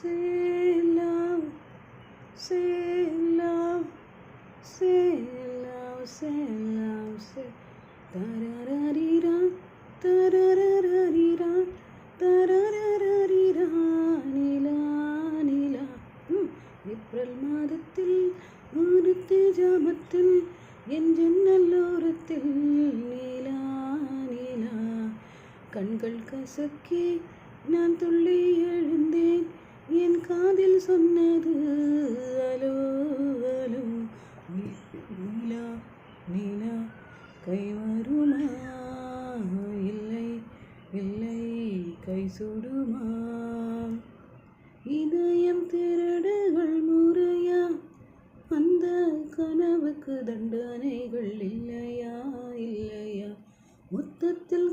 Say love, say love, say love, say love, say tarararira, tarararira, tarararira, நிலா நிலா. April மாதத்தில் ஊரத்து ஜாமத்தில் என் ஜன்னல் ஓரத்தில் நிலா நிலா. கண்கள் கசக்கி நான் துள்ளி எழுந்தேன், என் காதில் சொன்னது அலோ அலோ. நீலா நீலா கை வருமா, இல்லை இல்லை கை சுடுமா. இதயம் திருடுகள் முறையா, அந்த கனவுக்கு தண்டனைகள் இல்லையா இல்லையா. மொத்தத்தில்